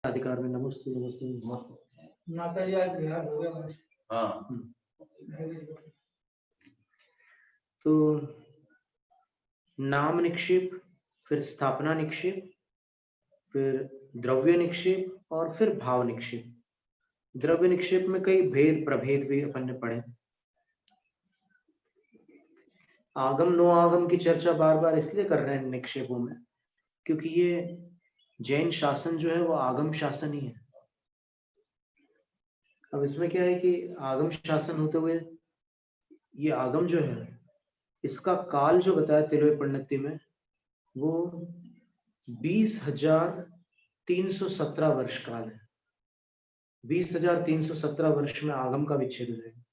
अधिकार में नमस्ते नमस्ते माता जी आज बिहार हो गया। हाँ तो नाम निक्षेप, फिर स्थापना निक्षेप, फिर द्रव्य निक्षेप और फिर भाव निक्षेप। द्रव्य निक्षेप में कई भेद प्रभेद भी अपन ने पढ़े। आगम नो आगम की चर्चा बार बार इसलिए कर रहे हैं निक्षेपों में क्योंकि ये जैन शासन जो है वो आगम शासन ही है। अब इसमें क्या है कि आगम शासन होते हुए ये आगम जो है इसका काल जो बताया तिलवे परिणति में वो 20,317 वर्ष काल है। 20,317 वर्ष में आगम का विच्छेद हो जाएगा।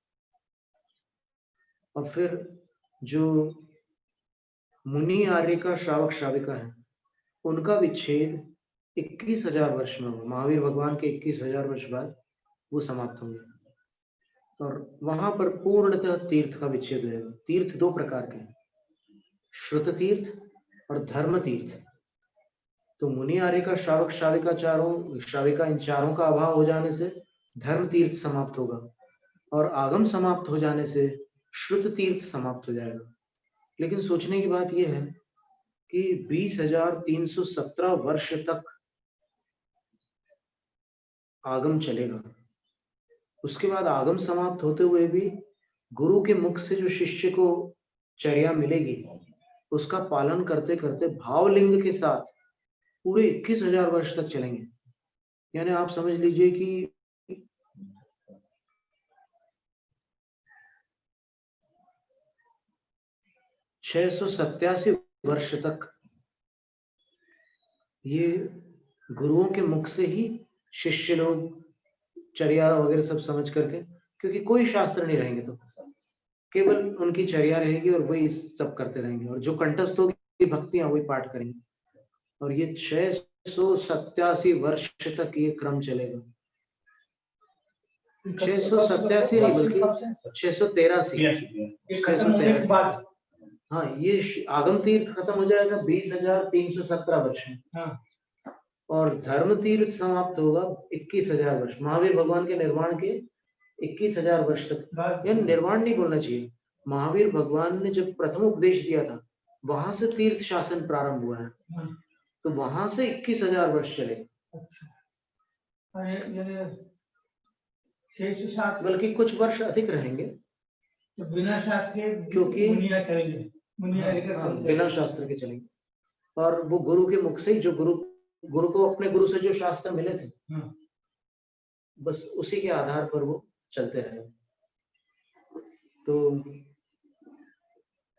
और फिर जो मुनि आर्य का श्रावक श्राविका है उनका विच्छेद 21,000 वर्ष में होगा। महावीर भगवान के 21,000 वर्ष बाद वो समाप्त होंगे और वहां पर पूर्णतः तीर्थ का विच्छेद हो जाएगा। तीर्थ दो प्रकार के हैं, श्रुत तीर्थ और धर्म तीर्थ। तो मुनि आर्य का श्रावक श्राविका इन चारों का अभाव हो जाने से धर्म तीर्थ समाप्त होगा और आगम समाप्त हो जाने से श्रुत तीर्थ समाप्त हो जाएगा। लेकिन सोचने की बात यह है कि 20,317 वर्ष तक आगम चलेगा। उसके बाद आगम समाप्त होते हुए भी गुरु के मुख से जो शिष्य को चर्या मिलेगी उसका पालन करते करते भावलिंग के साथ पूरे 21,000 वर्ष तक चलेंगे। यानी आप समझ लीजिए कि 687 वर्ष तक ये गुरुओं के मुख से ही शिष्य लोग चर्या वगैरह सब समझ करके, क्योंकि कोई शास्त्र नहीं रहेंगे तो केवल उनकी चर्या रहेगी और वही सब करते रहेंगे और जो कंठस्थ होगी भक्तियां वही पाठ करेंगे। और ये 687 वर्ष तक ये क्रम चलेगा। 687 नहीं बल्कि 683। हाँ, ये आगम तीर्थ खत्म हो जाएगा 20,317 वर्ष में। हाँ। और धर्म तीर्थ समाप्त होगा 21,000 वर्ष, महावीर भगवान के निर्वाण के 21,000 वर्ष तक। यानी निर्वाण नहीं बोलना चाहिए, महावीर भगवान ने जब प्रथम उपदेश दिया था वहां से तीर्थ शासन प्रारंभ हुआ है। तो वहां से 21,000 वर्ष चले, बल्कि कुछ वर्ष अधिक रहेंगे तो बिना शास्त्र क्योंकि बिना शास्त्र शास्त्र के चलेंगे। और वो गुरु के मुख से ही, जो गुरु को अपने गुरु से जो शास्त्र मिले थे बस उसी के आधार पर वो चलते रहे। तो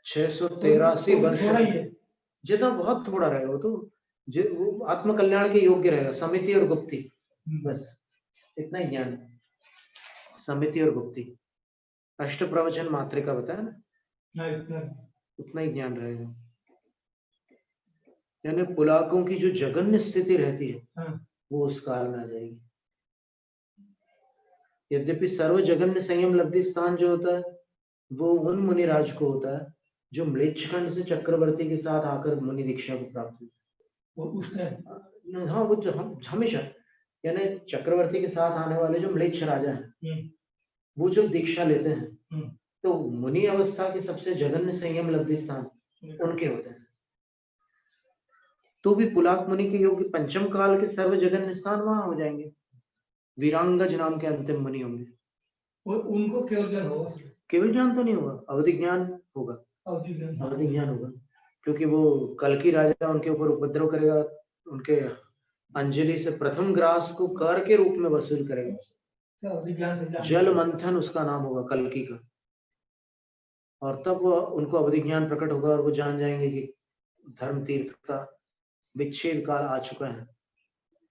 683 वर्ष जितना बहुत थोड़ा रहेगा वो तो वो आत्मकल्याण के योग्य रहेगा। समिति और गुप्ति, बस इतना ही ज्ञान है। समिति और गुप्ति अष्ट प्रवचन मात्र का बताया ना, उतना ही ज्ञान रहेगा। यानी पुलाकों की जो जघन्य स्थिति रहती है वो उस काल में आ जाएगी। यद्यपि सर्व जघन्य संयम लब्धि स्थान जो होता है वो उन मुनिराज को होता है जो म्लेच्छखंड से चक्रवर्ती के साथ आकर मुनि दीक्षा को प्राप्त हुई। हाँ, वो हमेशा, यानी चक्रवर्ती के साथ आने वाले जो म्लेच्छ राजा हैं वो जो दीक्षा लेते हैं तो मुनि अवस्था के सबसे जघन्य संयम लब्धि स्थान उनके होते हैं। तो भी पुलाक मुनि के योग्य पंचम काल के सर्व जघन्य स्थान वहां हो जाएंगे। वीरांगज नाम के अंतिम मुनि होंगे। उनको केवल ज्ञान होगा? केवल ज्ञान तो नहीं होगा, अवधि ज्ञान होगा। अवधि ज्ञान होगा क्योंकि वो कल की राजा उनके ऊपर उपद्रव करेगा, उनके अंजलि से प्रथम ग्रास को कर के रूप में वसूल करेगा। जल मंथन उसका नाम होगा कल्कि का। और तब उनको अवधि ज्ञान प्रकट होगा और वो जान जाएंगे कि धर्म तीर्थ का विच्छेद काल आ चुका है।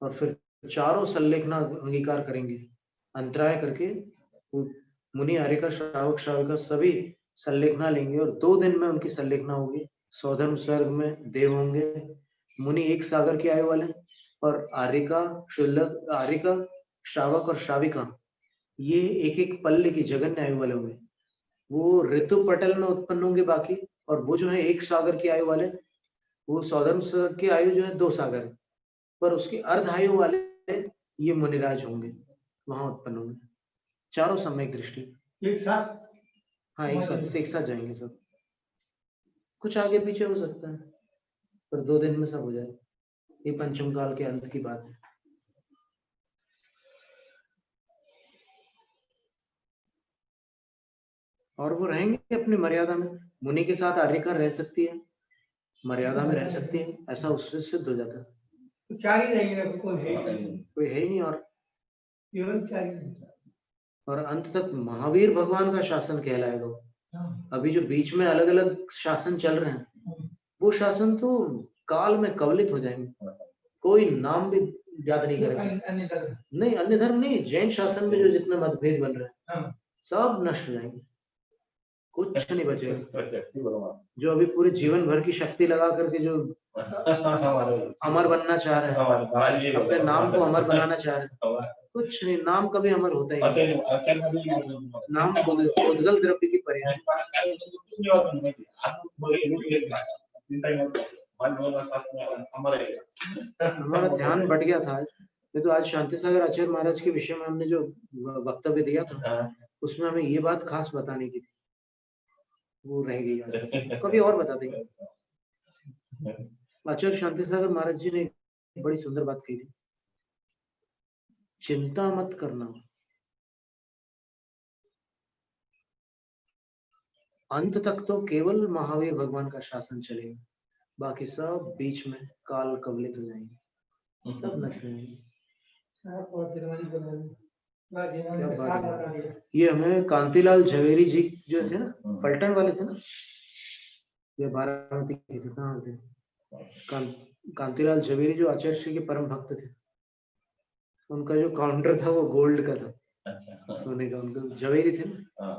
और फिर चारों सल्लेखना अंगीकार करेंगे, अंतराय करके मुनि आर्य का श्रावक श्राविका सभी सल्लेखना लेंगे और 2 दिन में उनकी सल्लेखना होगी। सौधर्म स्वर्ग में देव होंगे। मुनि 1 सागर की आयु वाले और आर्यिका श्रावक और श्राविका ये 1-1 पल्ले की जघन्य आयु वाले होंगे। वो ऋतु पटल में उत्पन्न होंगे बाकी, और वो जो है 1 सागर की आयु वाले वो सौधर्म स्वर्ग की आयु जो है 2 सागर, पर उसकी अर्ध आयु वाले ये मुनिराज होंगे, वहां उत्पन्न होंगे, चारों सम्यक दृष्टि। एक साथ हाँ, एक साथ जाएंगे सब। कुछ आगे पीछे हो सकता है, पर 2 दिन में सब हो जाए। ये पंचम काल के अंत की बात है। और वो रहेंगे अपनी मर्यादा में। मुनि के साथ आर्यिका रह सकती है, मर्यादा में रह सकती है, ऐसा उससे सिद्ध हो जाता है। तो चार ही रहेंगे, कोई है ही नहीं, कोई है ही नहीं। और केवल चार ही रहेंगे। और अंत तक महावीर भगवान का शासन कहलाएगा वो। हाँ, अभी जो बीच में अलग अलग शासन चल रहे हैं, वो शासन तो काल में कवलित हो जाएंगे, कोई नाम भी याद नहीं करेगा। अन्य धर्म नहीं, अन्य धर्म नहीं, जैन शासन में जो जितने मतभेद बन रहे हैं, हाँ, सब नष्ट हो जाएंगे, कुछ नहीं बचेगा। जो अभी पूरे जीवन भर की शक्ति लगा करके जो अमर बनना चाह रहे हैं, अपने नाम को अमर बनाना चाह रहे हैं, कुछ नहीं, नाम कभी अमर होता ही नहीं। नाम उद्गल द्रव्य की पर्याय। हमारा ध्यान बढ़ गया था। नहीं तो आज शांति सागर आचार्य महाराज के विषय में हमने जो वक्तव्य दिया था, उसमें हमें ये बात खास बताने की थी, वो रह गई आज। कभी और बता देंगे। आचार्य शांति सागर महाराज जी ने एक बड़ी सुंदर बात कही थी, चिंता मत करना, अंत तक तो केवल महावीर भगवान का शासन चलेगा, बाकी सब बीच में काल कवलित हो जाएंगे, सब नष्ट हो जाएंगे। ये हमें कांतिलाल झवेरी जी जो थे ना, पलटन वाले थे ना, ये बारामती के थे, कहाँ थे? कांतिलाल झवेरी जो आचार्य श्री के परम भक्त थे, उनका जो काउंटर था वो गोल्ड का था, सोने का। उनका झवेरी थे ना,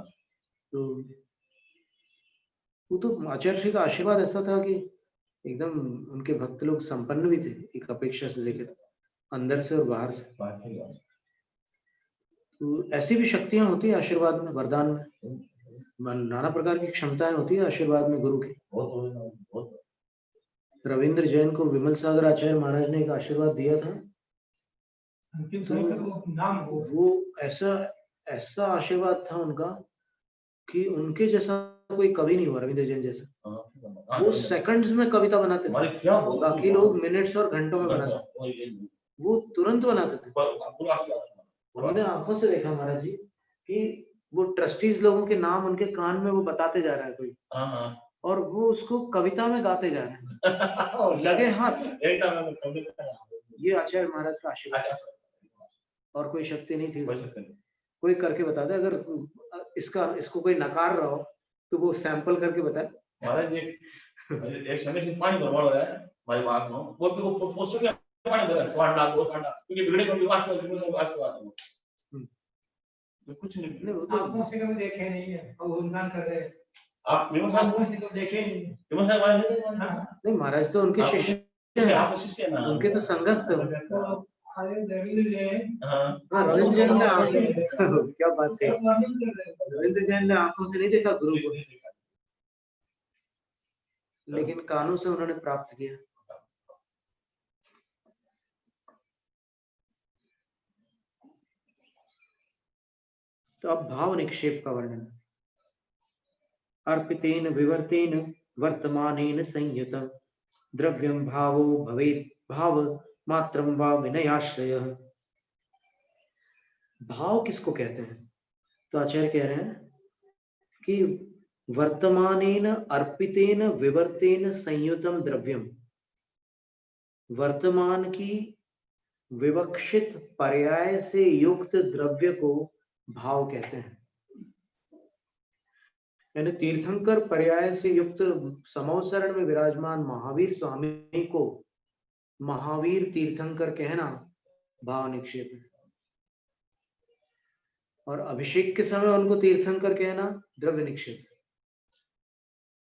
तो वो तो आचार्य श्री का आशीर्वाद ऐसा था कि एकदम उनके भक्त लोग संपन्न भी थे, एक अपेक्षा से देखे, अंदर से और बाहर से। तो ऐसी भी शक्तियां होती है आशीर्वाद में, वरदान में, नाना प्रकार की क्षमताएं होती है आशीर्वाद में गुरु की। रविंद्र जैन को विमल सागर आचार्य महाराज ने एक आशीर्वाद दिया था, तो वो ऐसा आशीर्वाद था उनका कि उनके जैसा कोई कभी नहीं हुआ, रविंद्र जैन जैसा। वो सेकंड्स में कविता बनाते थे, बाकी लोग मिनट्स और घंटों में बनाते, वो तुरंत बनाते थे। उन्होंने आंखों से देखा महाराज जी कि वो ट्रस्टीज लोगों के नाम उनके कान में वो बताते जा रहा है कोई, और वो उसको कविता में गाते जा रहे हैं, लगे हाथ। ये आचार्य महाराज का आशीर्वाद, और कोई शक्ति नहीं थी। कोई करके बता दे, अगर इसको कोई नकार रहा हो तो वो सैंपल करके बताए। महाराज जी एक समय पानी भरवा रहा है हमारी बात में, वो पोस्ट के पानी भरा स्वांडा क्योंकि बिगड़े को विवास हो कुछ नहीं, वो तो आंखों से कभी देखे नहीं है, और गुणगान कर रहे हैं। आप आंखों से तो देखे नहीं। नहीं, महाराज तो उनके शिष्य, उनके तो संघर्ष थे। रविंद्र जैन, रविंद्र जैन ने क्या बात है, रविंद्र जैन ने आंखों से नहीं देखा गुरु को, लेकिन कानों से उन्होंने प्राप्त किया। तो अब भाव निक्षेप का वर्णन। अर्पितेन विवर्तेन वर्तमानेन संयुतम् द्रव्यं भावो भवेत् भाव मात्रं वा विनयाश्रयः। भाव किसको कहते हैं? तो आचार्य कह रहे हैं कि वर्तमानेन अर्पितेन विवर्तेन संयुतम् द्रव्यम, वर्तमान की विवक्षित पर्याय से युक्त द्रव्य को भाव कहते हैं। यानी तीर्थंकर पर्याय से युक्त समोसरण में विराजमान महावीर स्वामी को महावीर तीर्थंकर कहना भाव निक्षेप है, और अभिषेक के समय उनको तीर्थंकर कहना द्रव्य निक्षेप।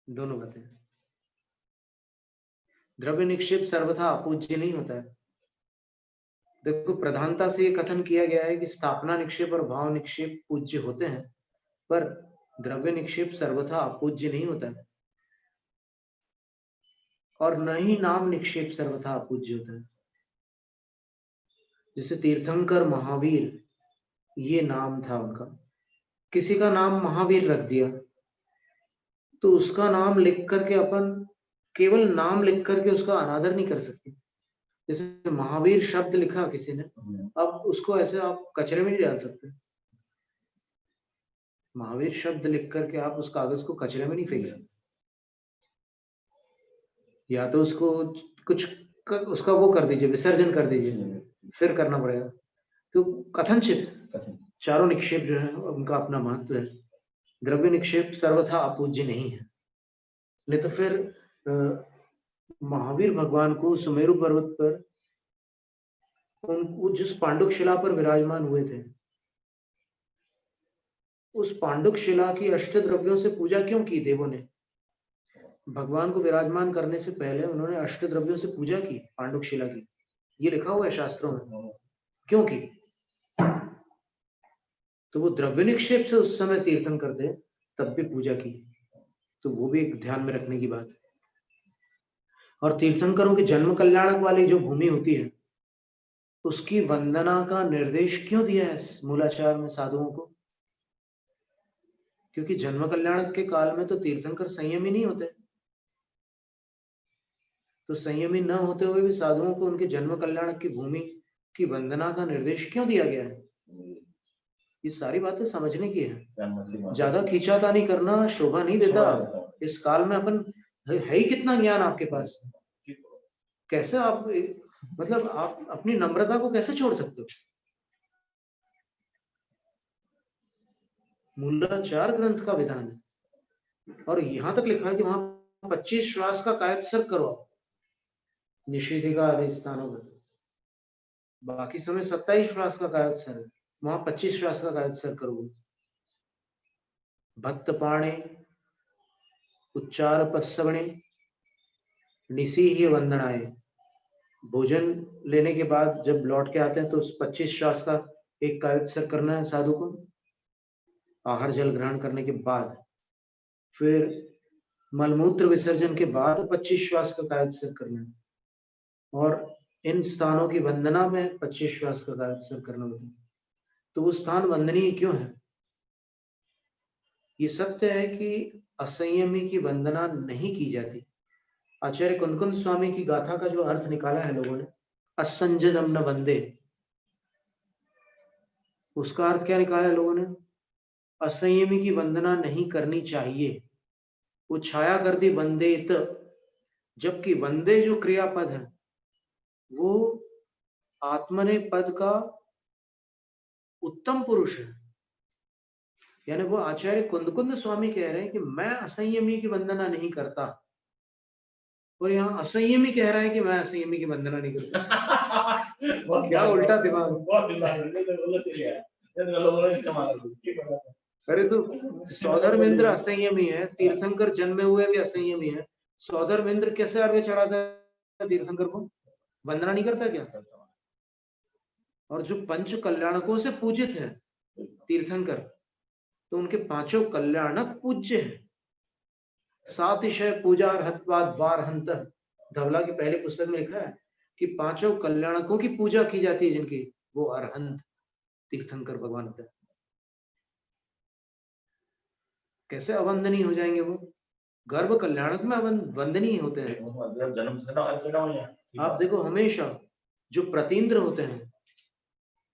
दोनों बातें। द्रव्य निक्षेप सर्वथा अपूज्य नहीं होता है। देखो, प्रधानता से ये कथन किया गया है कि स्थापना निक्षेप और भाव निक्षेप पूज्य होते हैं, पर द्रव्य निक्षेप सर्वथा अपूज्य नहीं होता है, और न ही नाम निक्षेप सर्वथा अपूज्य होता है। जैसे तीर्थंकर महावीर ये नाम था उनका, किसी का नाम महावीर रख दिया तो उसका नाम लिख करके अपन केवल नाम लिख करके उसका अनादर नहीं कर सकते। जैसे महावीर शब्द लिखा किसी ने, अब उसको ऐसे आप कचरे में नहीं डाल सकते। महावीर शब्द लिख करके आप उस कागज को कचरे में नहीं फेंक सकते, या तो उसको उसका वो कर दीजिए, विसर्जन कर दीजिए, फिर करना पड़ेगा। तो कथनचित चारों निक्षेप जो है उनका अपना महत्व है। द्रव्य निक्षेप सर्वथा अपूज्य नहीं है। नहीं तो फिर महावीर भगवान को सुमेरु पर्वत पर उन जिस पांडुक शिला पर विराजमान हुए थे, उस पांडुक शिला की अष्टद्रव्यों से पूजा क्यों की देवों ने? भगवान को विराजमान करने से पहले उन्होंने अष्टद्रव्यों से पूजा की पांडुक शिला की, ये लिखा हुआ है शास्त्रों में। क्यों की? तो वो द्रव्य निक्षेप से उस समय तीर्थन करते तब भी पूजा की, तो वो भी एक ध्यान में रखने की बात है। और तीर्थंकरों की जन्म कल्याणक वाली जो भूमि होती है उसकी वंदना का निर्देश क्यों दिया है मूलाचार में साधुओं को? क्योंकि जन्म कल्याणक के काल में तो तीर्थंकर संयमी नहीं होते, तो संयमी न होते हुए भी साधुओं को उनके जन्म कल्याणक की भूमि की वंदना का निर्देश क्यों दिया गया है? ये सारी बातें समझने की है। ज्यादा खींचातानी करना शोभा नहीं देता। इस काल में अपन है ही कितना ज्ञान आपके पास, कैसे आप मतलब आप अपनी नम्रता को कैसे छोड़ सकते हो? मूलाचार ग्रंथ का विधान है और यहां तक लिखा है कि वहां 25 श्वास का कायत्सर्ग करो आप निषेधिका आदि स्थानों में, बाकी समय 27 श्वास का कायत्सर्ग, वहां 25 श्वास का कायत्सर्ग करोगे। भक्त पाणे उच्चार पस्सवणे निसी ही वंदनाए, भोजन लेने के बाद जब लौट के आते हैं तो उस 25 श्वास का एक कायत्सर्ग करना है साधु को, आहार जल ग्रहण करने के बाद। फिर मलमूत्र विसर्जन के बाद 25 श्वास का कायत्सर्ग करना है, और इन स्थानों की वंदना में 25 श्वास का कायत्सर्ग करना होता है। तो वो स्थान वंदनीय क्यों है? ये सत्य है कि असंयमी की वंदना नहीं की जाती। आचार्य कुंदकुंद स्वामी की गाथा का जो अर्थ निकाला है लोगों ने, असंजदम न वंदे, उसका अर्थ क्या निकाला है लोगों ने? असंयमी की वंदना नहीं करनी चाहिए। वो छाया करती वंदेत, जबकि वंदे जो क्रियापद है वो आत्मने पद का उत्तम पुरुष है। यानी वो आचार्य कुंदकुंद स्वामी कह रहे हैं कि मैं असंयमी की वंदना नहीं करता, और यहाँ असंयमी कह रहा है कि मैं असंयमी की वंदना नहीं करता। क्या उल्टा दिमाग। अरे तो सौधर्मेंद्र असंयमी है, तीर्थंकर जन्मे हुए भी असंयमी है। सौधर्मेंद्र कैसे अर्घ्य चढ़ाता है तीर्थंकर को? वंदना नहीं करता क्या? और जो पंच कल्याणकों से पूजित है तीर्थंकर, तो उनके पांचों कल्याणक पूज्य हैं। सातिशय पूजा हत्वाद वार हंतर, धवला की पहली पुस्तक में लिखा है कि पांचों कल्याणकों की पूजा की जाती है जिनकी, वो अरहंत तीर्थंकर भगवान होता है। कैसे अवंदनीय हो जाएंगे वो? गर्भ कल्याणक में वंदनीय होते हैं। आप देखो हमेशा जो प्रतीन्द्र होते हैं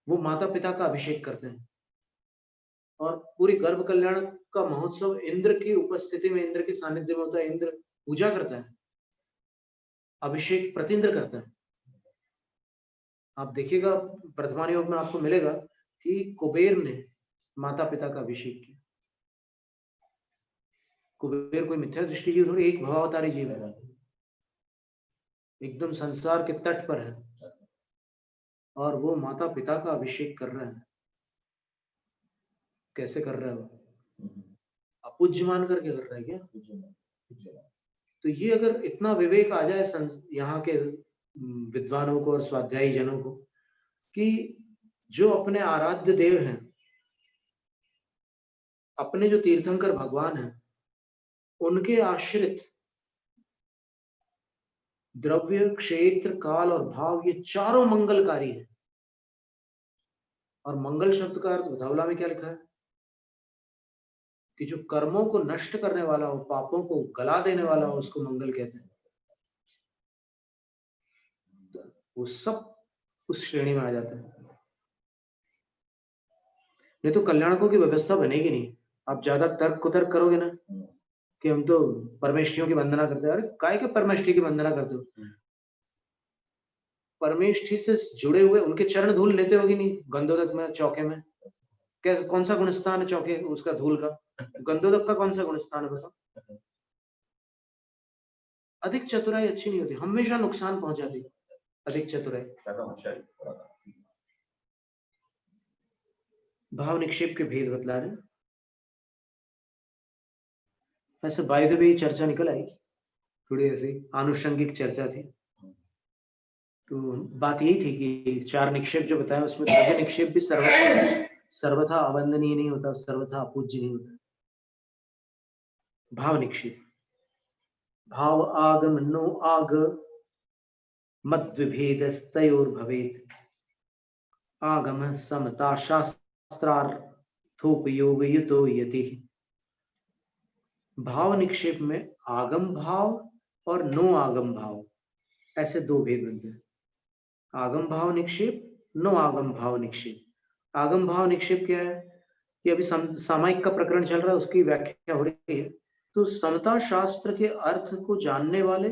वो माता पिता का अभिषेक करते हैं, और पूरी गर्भ कल्याण का महोत्सव इंद्र की उपस्थिति में, इंद्र के सानिध्य में होता है। इंद्र पूजा करता है, अभिषेक प्रतीन्द्र करता है। आप देखिएगा वर्तमान योग में आपको मिलेगा कि कुबेर ने माता पिता का अभिषेक किया। कुबेर कोई मिथ्या दृष्टि जीव थोड़ी, एक भवावतारी जीव है, एकदम संसार के तट पर है, और वो माता पिता का अभिषेक कर रहा है। कैसे कर रहा है वो? अपूज्य मान करके कर रहा है क्या? तो ये अगर इतना विवेक आ जाए यहाँ के विद्वानों को और स्वाध्यायी जनों को कि जो अपने आराध्य देव हैं, अपने जो तीर्थंकर भगवान हैं, उनके आश्रित द्रव्य क्षेत्र काल और भाव ये चारों मंगलकारी है। और मंगल शब्द का अर्थ बतावला में क्या लिखा है कि जो कर्मों को नष्ट करने वाला हो, पापों को गला देने वाला हो, उसको मंगल कहते हैं। तो वो सब उस श्रेणी में आ जाता है। नहीं तो कल्याणकों की व्यवस्था बनेगी नहीं। आप ज्यादा तर्क कुतर्क करोगे ना कि हम तो परमेष्ठियों की वंदना करते हैं। अरे काय के परमेष्ठी की वंदना करते हो? परमेष्ठी से जुड़े हुए उनके चरण धूल लेते होगी नहीं गंधोदक में, चौके में? क्या कौन सा गुणस्थान है चौके उसका धूल का? गंधोदक का कौन सा गुणस्थान है बताओ? अधिक चतुराई अच्छी नहीं होती, हमेशा नुकसान पहुंचाती अधिक चतुराई। भाव निक्षेप के भेद बतला रहे। ऐसे बाय द वे चर्चा निकल आई, थोड़ी ऐसी आनुषंगिक चर्चा थी। तो बात यही थी कि 4 निक्षेप जो बताया उसमें द्रव्य निक्षेप भी सर्वथा अवंदनीय नहीं होता, सर्वथा अपूज्य नहीं होता। भाव निक्षेप, भाव आगम नो आग मद विभेद तयोर भवेत आगम समता शास्त्रार्थोपयोग युतो यति। भाव निक्षेप में आगम भाव और नो आगम भाव ऐसे 2 भेद बनते हैं। आगम भाव निक्षेप, नो आगम भाव निक्षेप। आगम भाव निक्षेप क्या है कि अभी सामायिक का प्रकरण चल रहा है, उसकी व्याख्या हो रही है। तो समता शास्त्र के अर्थ को जानने वाले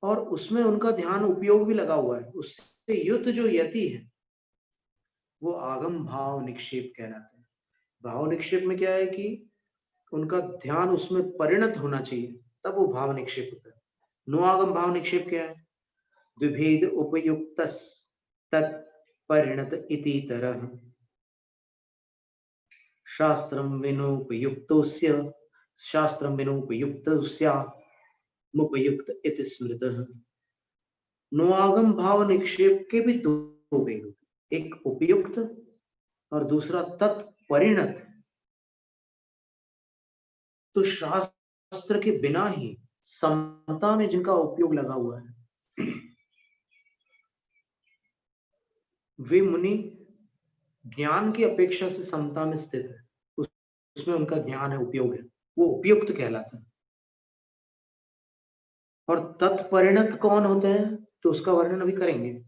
और उसमें उनका ध्यान उपयोग भी लगा हुआ है, उससे युक्त जो यति है वो आगम भाव निक्षेप कहलाते हैं। भाव निक्षेप में क्या है कि उनका ध्यान उसमें परिणत होना चाहिए, तब वो भाव निक्षेप होता है। नो आगम भाव निक्षेप क्या है? द्विभेद उपयुक्त तत्परिणत इति तरह शास्त्रम विनोपयुक्तोस्य शास्त्रम विनोपयुक्तस्यामुपयुक्त इति स्मृतः। नो आगम भाव निक्षेप के भी 2 भेद होते, एक उपयुक्त और दूसरा तत्परिणत। तो शास्त्र के बिना ही समता में जिनका उपयोग लगा हुआ है वे मुनि ज्ञान की अपेक्षा से समता में स्थित है, उसमें उनका ज्ञान है, उपयोग है, वो उपयुक्त कहलाता है। और तत्परिणत कौन होते हैं तो उसका वर्णन अभी करेंगे।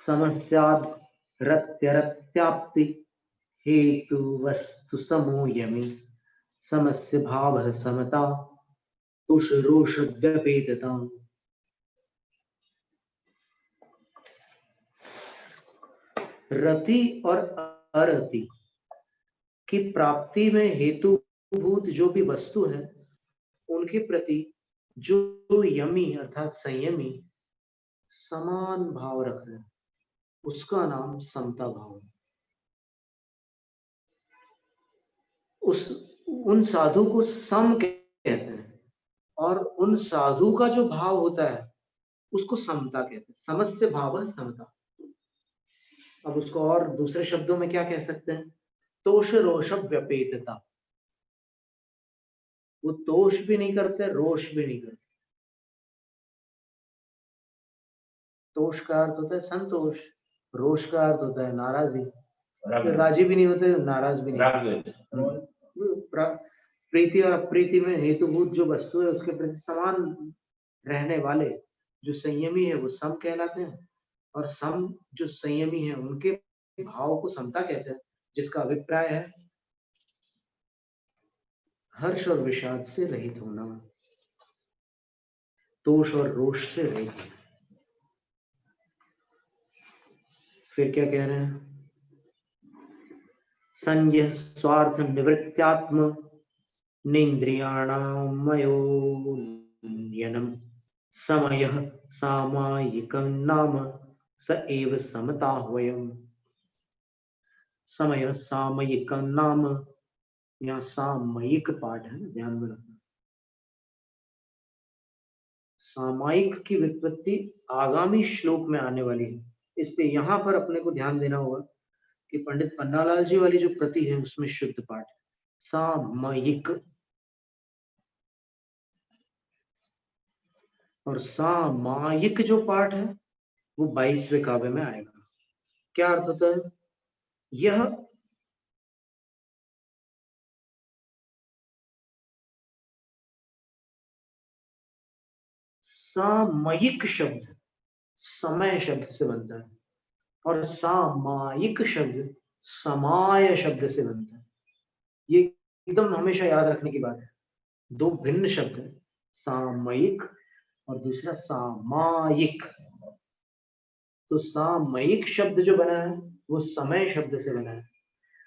समस्याद्रत्यरत्याप्ति हेतु वस्तु समूयमी समस्य भाव समता तुष रोष व्यपेतता। रति और अरति की प्राप्ति में हेतुभूत जो भी वस्तु है उनके प्रति जो यमी अर्थात संयमी समान भाव रख रहे हैं उसका नाम समता भाव है। उन साधु को सम कहते हैं और उन साधु का जो भाव होता है उसको समता कहते हैं। समस्य भाव है समता। अब उसको और दूसरे शब्दों में क्या कह सकते हैं? तोष रोष व्यपेतता। वो तोष भी नहीं करते, रोष भी नहीं करते। तोष का अर्थ होता है संतोष, रोष का अर्थ होता है नाराजगी। राजी भी नहीं होते, नाराज भी नहीं। प्रीति और अप्रीति में हेतुभूत जो वस्तु है उसके प्रति समान रहने वाले जो संयमी है वो सम कहलाते हैं और सम जो संयमी है उनके भाव को समता कहते हैं, जिसका अभिप्राय है हर्ष और विषाद से रहित होना, तोष और रोष से रहित होना। फिर क्या कह रहे हैं? संज्ञ स्वार्थ निवृत्त्यात्म नेन्द्रियाणामयोन्यनम समयः सामायिकं नाम स एव समता वयम्। समय सामयिकं नाम, यहाँ सामयिक पाठ है, ध्यान में रखना। सामायिक की व्युत्पत्ति आगामी श्लोक में आने वाली है, इसलिए यहाँ पर अपने को ध्यान देना होगा कि पंडित पन्नालाल जी वाली जो प्रति है उसमें शुद्ध पाठ सामयिक। और सामायिक जो पाठ है वो 22वें काव्य में आएगा। क्या अर्थ होता है? यह सामयिक शब्द समय शब्द से बनता है और सामायिक शब्द समाय शब्द से बनता है। ये एकदम हमेशा याद रखने की बात है। दो भिन्न शब्द है, सामयिक और दूसरा सामायिक। तो सामयिक शब्द जो बना है वो समय शब्द से बना है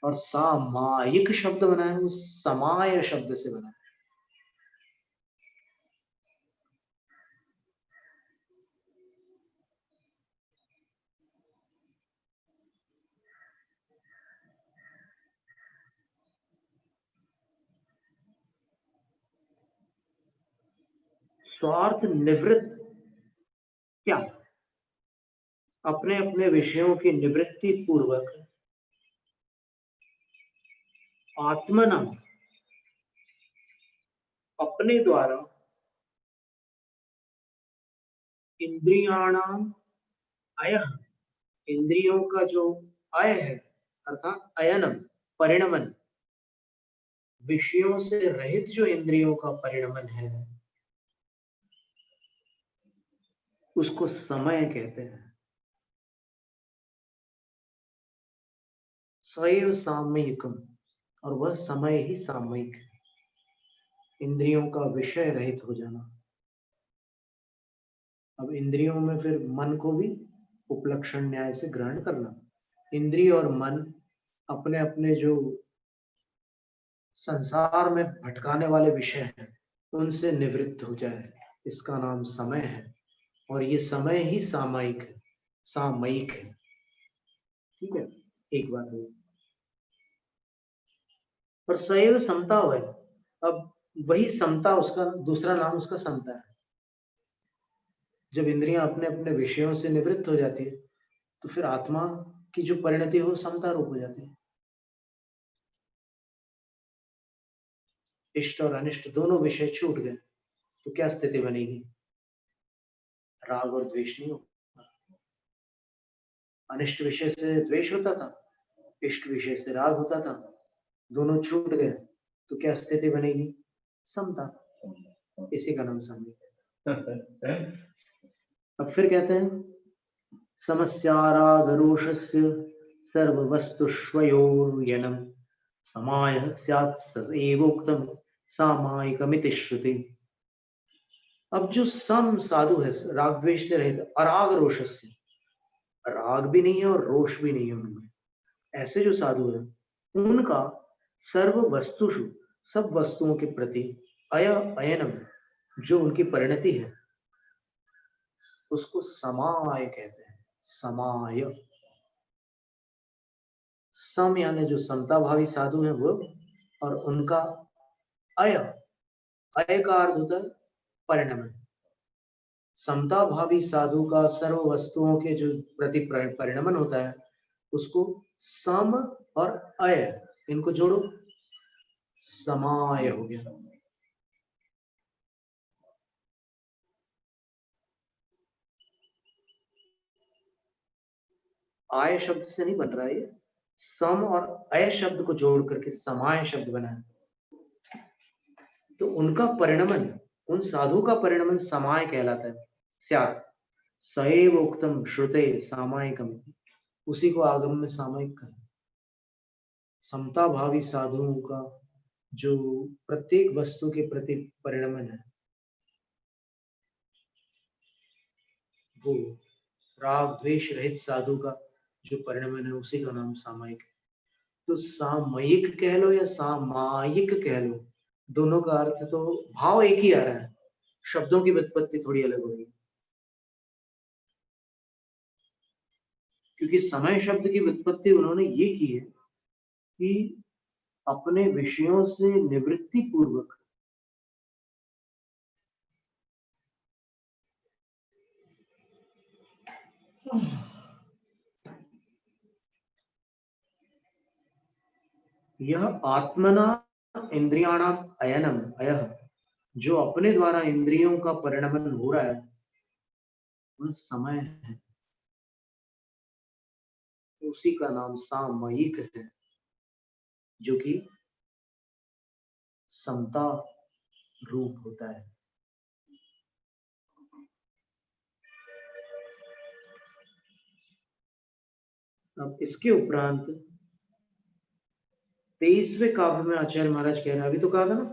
और सामायिक शब्द बना है वो समाय शब्द से बना है। स्वार्थ निवृत्त क्या? अपने अपने विषयों की निवृत्ति पूर्वक आत्मना अपने द्वारा इंद्रियाणाम अयः इंद्रियों का जो अय है अर्थात अयनम परिणमन, विषयों से रहित जो इंद्रियों का परिणमन है उसको समय कहते हैं। सैव सामयिकम, और वह समय ही सामयिक है, इंद्रियों का विषय रहित हो जाना। अब इंद्रियों में फिर मन को भी उपलक्षण न्याय से ग्रहण करना। इंद्रिय और मन अपने अपने जो संसार में भटकाने वाले विषय हैं उनसे निवृत्त हो जाए, इसका नाम समय है। और ये समय ही सामयिक है, सामयिक है। ठीक है, एक बात है। पर सैव समता है, अब वही समता, उसका दूसरा नाम उसका समता है। जब इंद्रियां अपने अपने विषयों से निवृत्त हो जाती है तो फिर आत्मा की जो परिणति हो समता रूप हो जाती है। इष्ट और अनिष्ट दोनों विषय छूट गए तो क्या स्थिति बनेगी? राग और द्वेष नहीं होगा। अनिष्ट विषय से द्वेष होता था, इष्ट विषय से राग होता था, दोनों छूट गए तो क्या स्थिति बनेगी? समता। इसी का नाम समता। अब फिर कहते हैं समस्या राग रोषस्य सर्ववस्तुष्वयोर्यनम समायः स्यात् सदैवोक्तम सामायिकमिति श्रुति। अब जो सम साधु है, राग द्वेष से रहित, अराग रोषस्य, राग भी नहीं है और रोष भी नहीं है उनमें, ऐसे जो साधु है उनका सर्व वस्तुषु सब वस्तुओं के प्रति अयनम जो उनकी परिणति है उसको समाय कहते हैं। समाय, सम यानी जो समता भावी साधु है वो, और उनका अय, अय का अर्थ होता है परिणमन। समता भावी साधु का सर्व वस्तुओं के जो प्रति परिणमन होता है उसको सम और अय, इनको जोड़ो, समाय हो गया। आय शब्द से नहीं बन रहा है, सम और अय शब्द को जोड़ करके समाय शब्द बना है। तो उनका परिणमन, उन साधु का परिणमन समाय कहलाता है। स्यात् सैव उक्तम श्रुते सामायिकम, उसी को आगम में सामायिक कहा। समता भावी साधुओं का जो प्रत्येक वस्तु के प्रति परिणमन है वो राग द्वेष रहित साधु का जो परिणमन है उसी का नाम सामायिक है। तो सामयिक कह लो या सामायिक कह लो, दोनों का अर्थ तो भाव एक ही आ रहा है, शब्दों की व्युत्पत्ति थोड़ी अलग हो रही है। क्योंकि समय शब्द की व्युत्पत्ति उन्होंने ये की है कि अपने विषयों से निवृत्ति पूर्वक यह आत्मना इंद्रियाणाम अयनम अयः, जो अपने द्वारा इंद्रियों का परिणमन हो रहा है वह समय है, उसी का नाम सामयिक है, जो कि समता रूप होता है। अब इसके उपरांत 23वें काव्य में आचार्य महाराज कह रहे हैं, अभी तो कहा था ना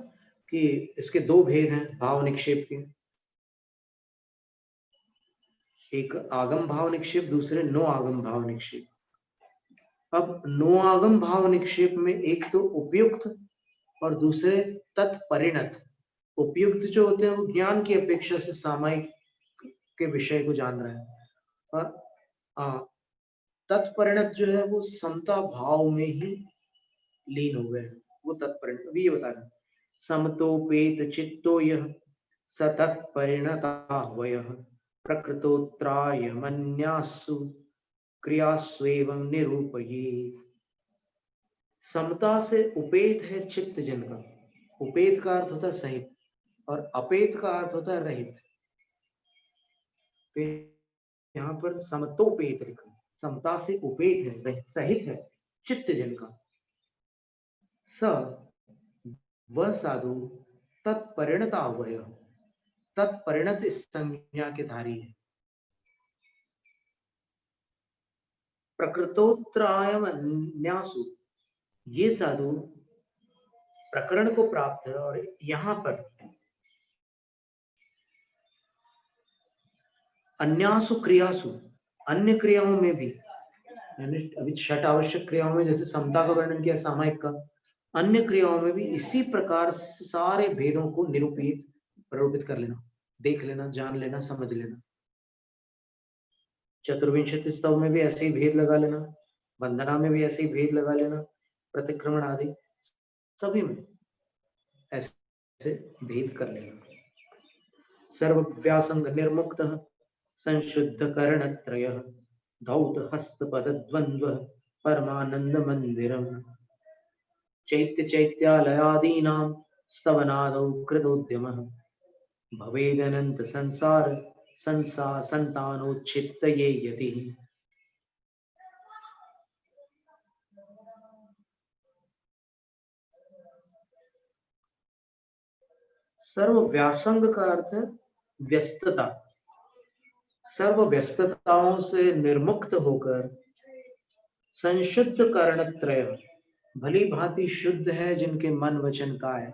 कि इसके दो भेद हैं भाव निक्षेप के, एक आगम भाव निक्षेप, दूसरे नो आगम भाव निक्षेप। अब नो आगम भाव निक्षेप में एक तो उपयुक्त और दूसरे तत्परिणत। उपयुक्त जो होते हैं वो ज्ञान की अपेक्षा से सामायिक के विषय को जान रहे हैं, और तत्परिणत जो है वो समता भाव में ही लीन हो गए, वो तत्परिणत। अभी ये बता रहे हैं, समतोपेत चित्तो यह सतत्परिणताह्वयः प्रकृतोत्राय मन्यासु क्रियास्वेवं निरूपयेत्। समता से उपेत है चित्त जिनका, उपेत का अर्थ होता है सहित और अपेत का अर्थ होता है रहित। तो यहाँ पर समतोपेत लिखा, समता से उपेत है सहित है चित्त जिनका, स वह साधु तत्परिणताह्वयः, तत्परिणत इस संज्ञा के धारी है। प्रकृतोत्रायम अन्यासु, ये साधु प्रकरण को प्राप्त है और यहाँ पर अन्यासु क्रियासु, अन्य क्रियाओं में भी, यानी अभी छठ आवश्यक क्रियाओं में जैसे समता का वर्णन किया सामायिक का, अन्य क्रियाओं में भी इसी प्रकार सारे भेदों को निरूपित कर लेना, देख लेना, जान लेना, समझ लेना। चतुर्विंशति स्तव में भी ऐसे ही भेद लगा लेना, वंदना में भी ऐसे ही भेद लगा लेना, प्रतिक्रमण आदि सभी में ऐसे भेद कर लेना। सर्वव्यासंग निर्मुक्त संशुद्ध करणत्रयः धौत हस्तपद द्वंद्व परमानंद मंदिरम चैत्य चैत्यालयादीनां स्तवनादौ कृतोद्यमः भवेदनंत संसार संतानोच्छित्तये यति। सर्व व्यासंग का अर्थ है व्यस्तता, सर्व व्यस्तताओं से निर्मुक्त होकर संशुद्ध करणत्रय, भली भांति शुद्ध है जिनके मन वचन काया,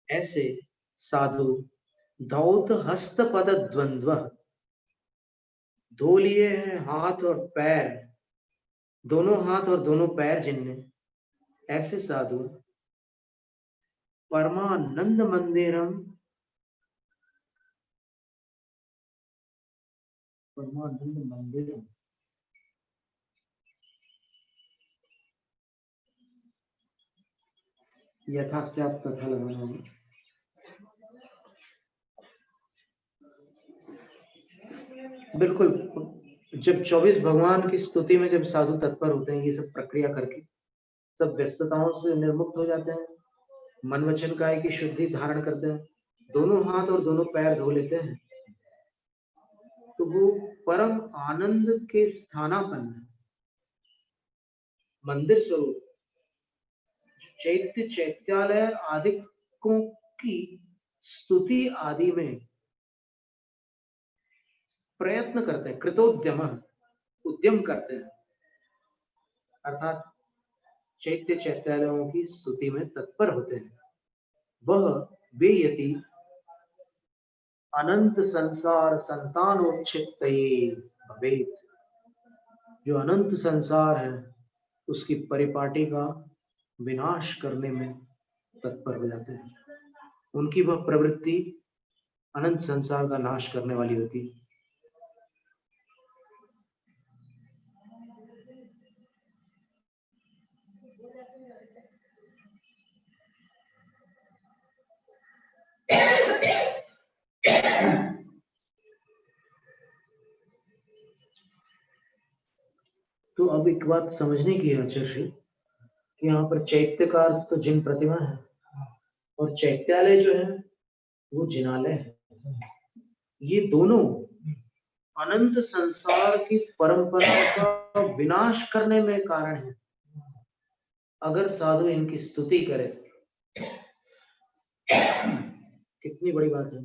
ऐसे साधु धौत हस्तपद द्वंद्व, धो लिए हैं हाथ और पैर, दोनों हाथ और दोनों पैर जिनने, ऐसे साधु परमानंद मंदिरम, परमानंद मंदिरम यथास्यात् तथा लगाना होगा। बिल्कुल, जब 24 भगवान की स्तुति में जब साधु तत्पर होते हैं, ये सब प्रक्रिया करके सब व्यस्तताओं से निर्मुक्त हो जाते हैं, मन वचन काया की शुद्धि धारण करते हैं, दोनों हाथ और दोनों पैर धो लेते हैं, तो वो परम आनंद के स्थानापन्न मंदिर स्वरूप चैत्य चैत्यालय आदिकों की स्तुति आदि में प्रयत्न करते हैं, कृतोद्यम, उद्यम करते हैं, अर्थात चैत्य चैत्यालयों की स्तुति में तत्पर होते हैं। वह वे यति अनंत संसार संतानोच्छित्तये भवेत्, जो अनंत संसार है उसकी परिपाटी का विनाश करने में तत्पर हो जाते हैं। उनकी वह प्रवृत्ति अनंत संसार का नाश करने वाली होती है। तो अब एक बात समझने की है आचार्य कि यहाँ पर चैत्य का अर्थ तो जिन प्रतिमा है और चैत्यालय जो है वो जिनालय है। ये दोनों अनंत संसार की परंपरा का विनाश करने में कारण है। अगर साधु इनकी स्तुति करे, कितनी बड़ी बात है।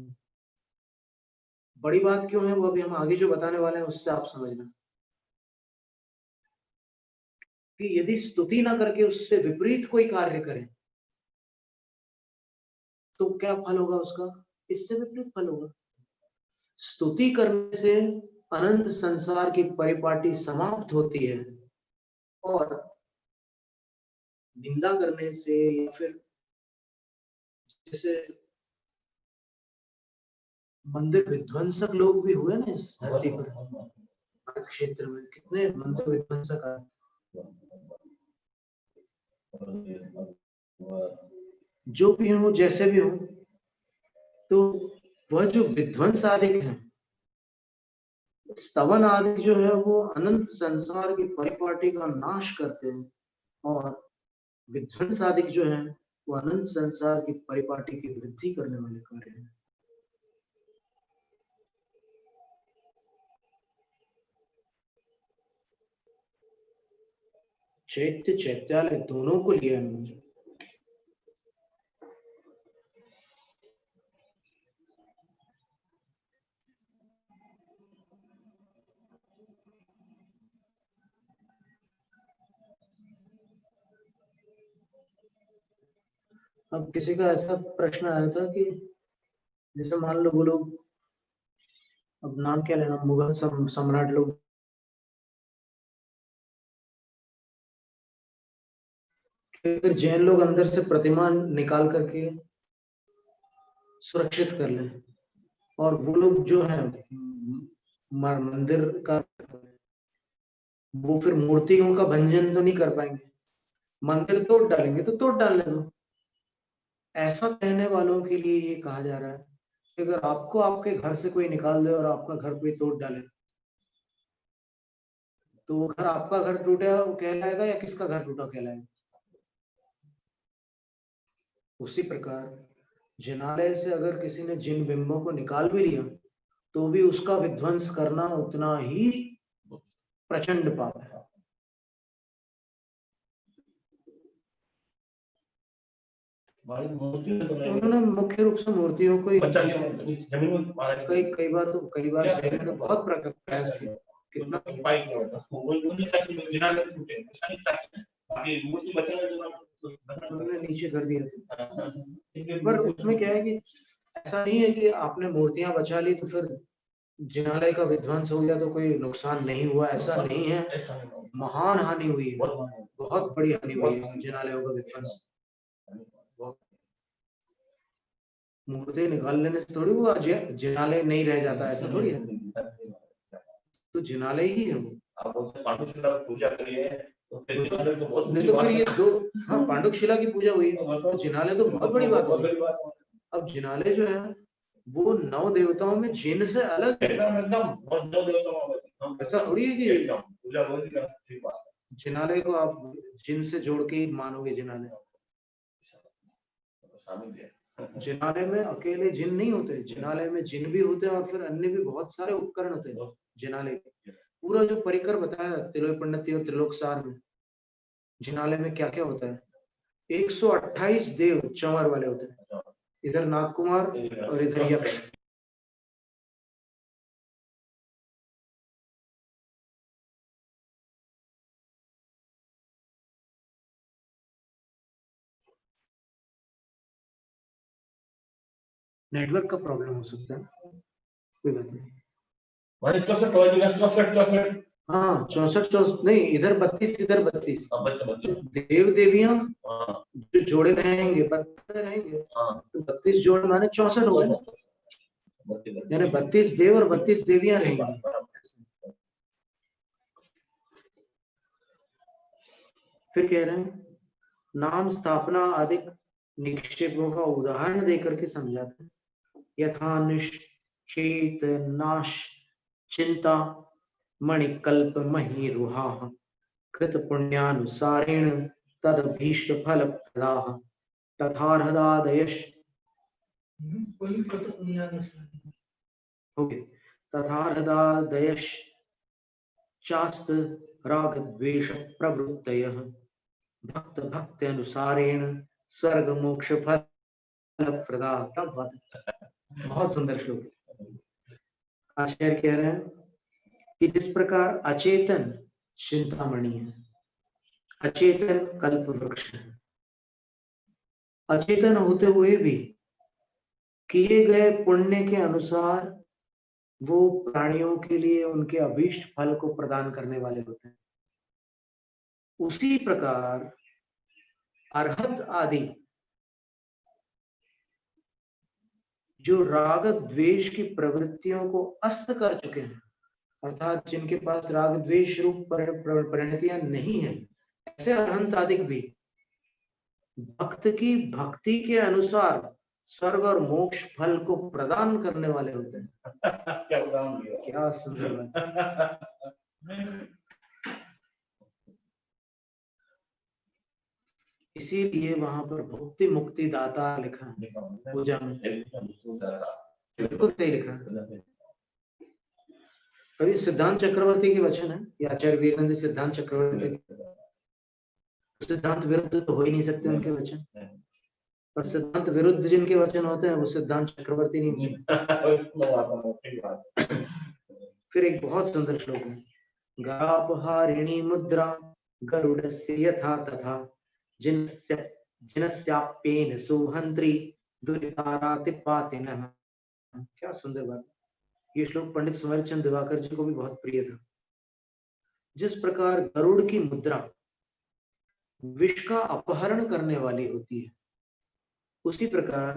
बड़ी बात क्यों है वो अभी हम आगे जो बताने वाले हैं उससे आप समझना कि यदि स्तुति ना करके उससे विपरीत कोई कार्य करें तो क्या फल होगा उसका? इससे विपरीत फल होगा। स्तुति करने से अनंत संसार की परिपाटी समाप्त होती है और निंदा करने से या फिर जैसे मंदिर विध्वंसक लोग भी हुए ना इस धरती पर, भारत क्षेत्र में कितने मंदिर विध्वंसक आए, जो भी हो जैसे भी हो, तो वह जो विध्वंस आदि है, स्तवन आदि जो है वो अनंत संसार की परिपाटी का नाश करते हैं और विध्वंस आदि जो है वो अनंत संसार की परिपाटी की वृद्धि करने वाले कार्य हैं। चैत्य चैत्यालय दोनों को लिया है उन्होंने। अब किसी का ऐसा प्रश्न आया था कि जैसे मान लो वो लोग, अब नाम क्या लेना, मुगल सम्राट लोग, फिर जैन लोग अंदर से प्रतिमा निकाल करके सुरक्षित कर लें और वो लोग जो है मंदिर का वो फिर मूर्तियों का भंजन तो नहीं कर पाएंगे, मंदिर तोड़ डालेंगे तो तोड़ डालने दो। ऐसा कहने वालों के लिए ये कहा जा रहा है कि अगर आपको आपके घर से कोई निकाल दे और आपका घर कोई तोड़ डाले तो वो घर आपका घर टूटा वो कहलाएगा या किसका घर टूटा कहलाएगा? उसी प्रकार जिनालय से अगर किसी ने जिन बिंबों को निकाल भी लिया तो भी उसका विध्वंस करना उतना ही प्रचंड पाप है। उन्होंने मुख्य रूप से मूर्तियों को कई बार जैन ने बहुत प्रयास किया, कितना नीचे कर दिया। पर उसमें क्या है कि ऐसा नहीं है कि आपने मूर्तियां बचा ली तो फिर जिनालय का विध्वंस हो गया तो कोई नुकसान नहीं हुआ, ऐसा नहीं है। महान हानि हुई है, बहुत बड़ी हानि हुई है जिनालयों का विध्वंस। मूर्ति निकाल लेने से थोड़ी वो जिनालय नहीं रह जाता, ऐसा थोड़ी है। तो जिनालय ही है वो। पूजा करिए तो फिर ये दो, हाँ पांडुशिला की पूजा हुई तो जिनालय तो बहुत बड़ी बात है। अब जिनालय जो है वो 9 देवताओं में जिन से अलग है, ऐसा थोड़ी है कि जिनालय को आप जिन से जोड़ के ही मानोगे। जिनालय में अकेले जिन नहीं होते, जिनालय में जिन भी होते हैं और फिर अन्य भी बहुत सारे उपकरण होते हैं। जिनालय पूरा जो परिकर बताया तिलोपन्नति और त्रिलोकसार में, जिनालय में क्या क्या होता है। 128 देव चंवर वाले होते हैं, इधर नागकुमार और इधर यक्ष। नेटवर्क का प्रॉब्लम हो सकता है, कोई बात नहीं। 64 हाँ 64 नहीं, इधर 32 इधर 32 देव देवियां जो जोड़े रहेंगे 32 रहेंगे, तो 32 जोड़े माने 64 हो गए, यानी 32 देव और 32 देवियां रहेंगी। फिर कह रहे हैं नाम स्थापना आदि निक्षेपों का उदाहरण देकर के समझाते हैं। यथा निश्चित नाश चिंता मणिकल्प महीरुहा कृत पुण्यानुसारेण तद भीष्ट फल प्रदाः तथार्हदादयश। ओके, तथार्हदादयश्चास्त राग द्वेष प्रवृत्तयः भक्त भक्ति अनुसारेण स्वर्ग मोक्ष फल प्रदाता भव। बहुत सुंदर श्लोक। आचार्य कह रहे हैं कि जिस प्रकार अचेतन चिंतामणि है, अचेतन कल्प वृक्ष है, अचेतन होते हुए भी किए गए पुण्य के अनुसार वो प्राणियों के लिए उनके अभीष्ट फल को प्रदान करने वाले होते हैं, उसी प्रकार अरहत आदि जो राग द्वेष की प्रवृत्तियों को अस्त कर चुके हैं, अर्थात जिनके पास राग द्वेष रूप परिणतियां नहीं है, ऐसे अरहंत आदि भी भक्त की भक्ति के अनुसार स्वर्ग और मोक्ष फल को प्रदान करने वाले होते हैं। क्या सुंदर बात। इसीलिए वहां पर भक्ति मुक्ति दाता लिखा है पूजा में, बिल्कुल सही लिखा है। कभी सिद्धांत चक्रवर्ती के वचन है, आचार्य वीरेंद्र सिद्धांत चक्रवर्ती, सिद्धांत विरुद्ध तो हो ही नहीं सकते उनके वचन, और सिद्धांत विरुद्ध जिनके वचन होते हैं वो सिद्धांत चक्रवर्ती नहीं होते। फिर एक बहुत सुंदर श्लोक है, गापहारिणी मुद्रा गरुडस्य यथा तथा जिनस्याप्येन सुहंत्री दुरितारातिपातिनः। क्या सुंदर बात। ये श्लोक पंडित सुमेर चंद दिवाकर जी को भी बहुत प्रिय था। जिस प्रकार गरुड़ की मुद्रा विष का अपहरण करने वाली होती है, उसी प्रकार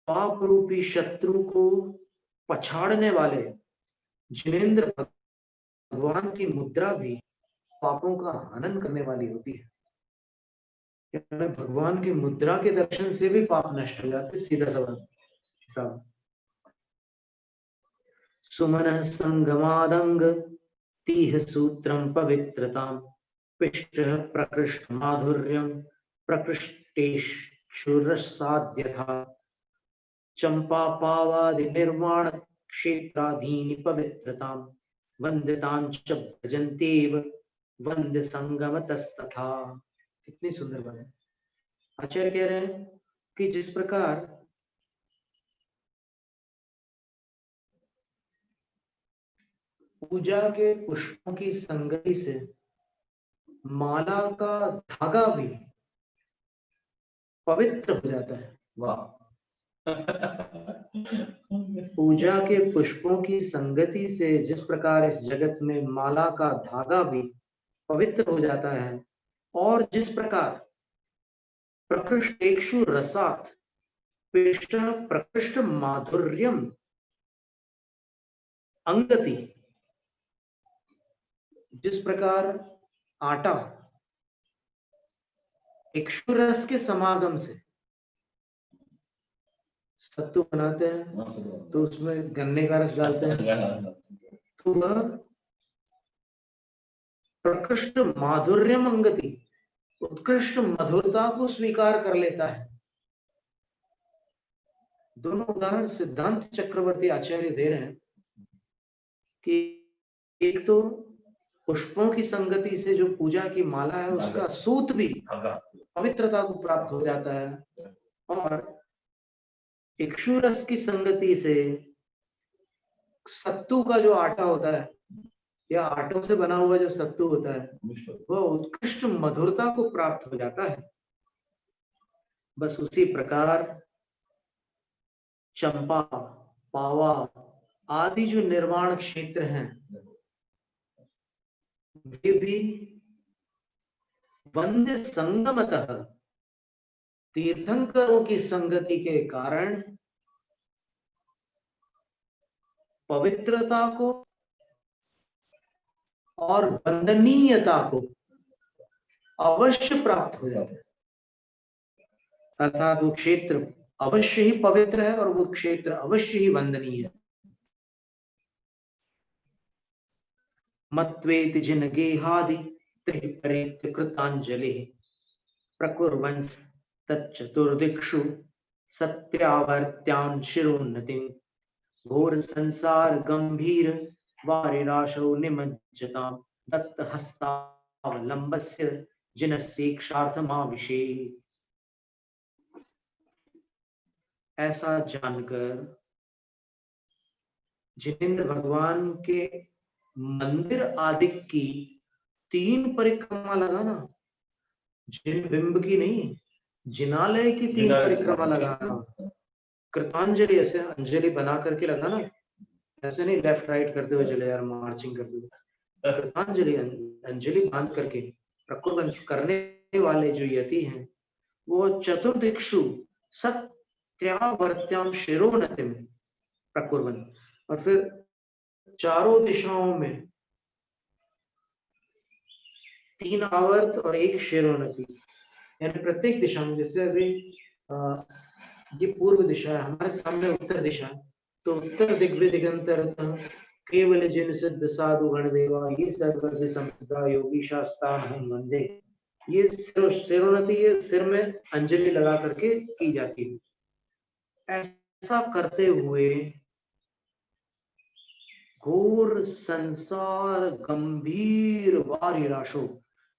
पाप रूपी शत्रु को पछाड़ने वाले जिनेंद्र भगवान की मुद्रा भी पापों का हनन करने वाली होती है। भगवान की मुद्रा के दर्शन से भी पाप नष्ट हो जाते, सीधा सवाल। सुमन संगमादंग तीह सूत्रम पवित्रताम पिष्ट प्रकृष्ट माधुर्यम प्रकृष्टेशुरसाद्यथा चंपा पावादि निर्वाण क्षेत्राधीनि पवित्रताम वंदितांच भजन्तेव वंद्य संगमतस्तथा। कितनी सुंदर बात है। आचार्य कह रहे हैं कि जिस प्रकार पूजा के पुष्पों की संगति से माला का धागा भी पवित्र हो जाता है। वाह। पूजा के पुष्पों की संगति से जिस प्रकार इस जगत में माला का धागा भी पवित्र हो जाता है, और जिस प्रकार प्रकृष्टेक्षु रसात पिष्ट प्रकृष्ट माधुर्यम अंगति, जिस प्रकार आटा इक्षुरस के समागम से सत्तू बनाते हैं तो उसमें गन्ने का रस डालते हैं, तो वह प्रकृष्ट माधुर्यम अंगति, उत्कृष्ट मधुरता को स्वीकार कर लेता है। दोनों उदाहरण सिद्धांत चक्रवर्ती आचार्य दे रहे हैं कि एक तो पुष्पों की संगति से जो पूजा की माला है उसका सूत भी पवित्रता को प्राप्त हो जाता है, और इक्षुरस की संगति से सत्तू का जो आटा होता है या आटों से बना हुआ जो सत्तू होता है वह उत्कृष्ट मधुरता को प्राप्त हो जाता है। बस उसी प्रकार चंपा पावा आदि जो निर्वाण क्षेत्र हैं वे भी वंद्य संगमतः तीर्थंकरों की संगति के कारण पवित्रता को और वंदनीयता को अवश्य प्राप्त हो जाता है। अर्थात वो क्षेत्र अवश्य ही पवित्र है और वो क्षेत्र अवश्य ही वंदनीय है। मत्वेति जिनगेहादि त्रिपरेत्य कृतांजलि प्रकुर्वंस तच्चतुर्दिक्षु सत्यावर्त्यां शिरोन्नतिं घोर संसार गंभीर वारिराशो निमज्जताम् दत्त हस्तावलंबस्य जिनस्येक्षार्थमाविशे। ऐसा जानकर जिनेंद्र भगवान के मंदिर आदि की 3 परिक्रमा लगाना, जिन बिंब की नहीं, जिनालय की 3 परिक्रमा लगाना। कृतांजलि ऐसे अंजलि बना करके लगाना, ऐसे नहीं लेफ्ट राइट करते हुए चले यार मार्चिंग करते हुए। कृतांजलि अंजलि बांध करके प्रकुर्वंश करने वाले जो यति हैं वो चतुर्दिक्षु सत्यावर्त्याम शिरोनतिम प्रकुर्वन, और फिर चारों दिशाओं में 3 आवर्त और 1 शिरोनति, यानी प्रत्येक दिशा में। जैसे अभी ये पूर्व दिशा है, हमारे सामने उत्तर दिशा है, तो उत्तर दिग्विदिगंतर केवल जिन सिद्ध साधु गण देवा ये सर्वस्य संपदा योगी शास्त्रान हम वंदे। ये शिरोन्नति ये सिर में अंजलि लगा करके की जाती है। ऐसा करते हुए घोर संसार गंभीर वारिराशो,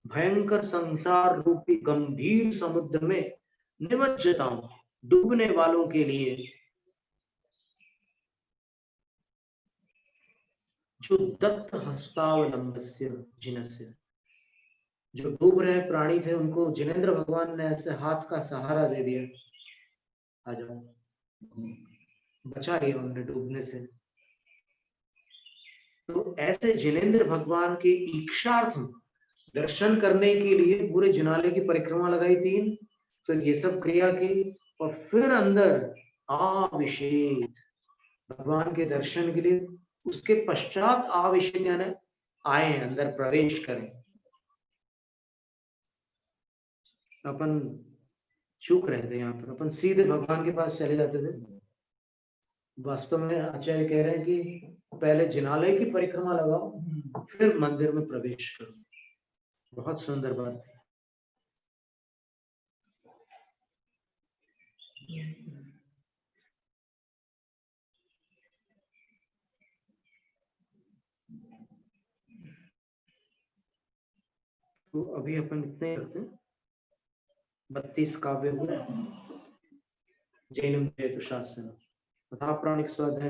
भयंकर संसार रूपी गंभीर समुद्र में निमज्जताओं, डूबने वालों के लिए, जो दत्त हस्तावलंबस्य जिनस्य, जो डूब रहे प्राणी थे उनको जिनेंद्र भगवान ने ऐसे हाथ का सहारा दे दिया, आ जाओ, बचा लिया उन्हें डूबने से। तो ऐसे जिनेंद्र भगवान के इच्छार्थ दर्शन करने के लिए पूरे जिनालय की परिक्रमा लगाई 3, फिर ये सब क्रिया की, और फिर अंदर आविशेत भगवान के दर्शन के लिए, उसके पश्चात आविशेत यानी आए, अंदर प्रवेश करें। अपन चूक रहे थे यहाँ पर, अपन सीधे भगवान के पास चले जाते थे। वास्तव में आचार्य कह रहे हैं कि पहले जिनालय की परिक्रमा लगाओ फिर मंदिर में प्रवेश करो। बहुत सुंदर बात है। तो अभी अपन इतने करते हैं, 32 काव्य हुए। जैनम जयतु शासन तथा प्राणिक स्वाध्याय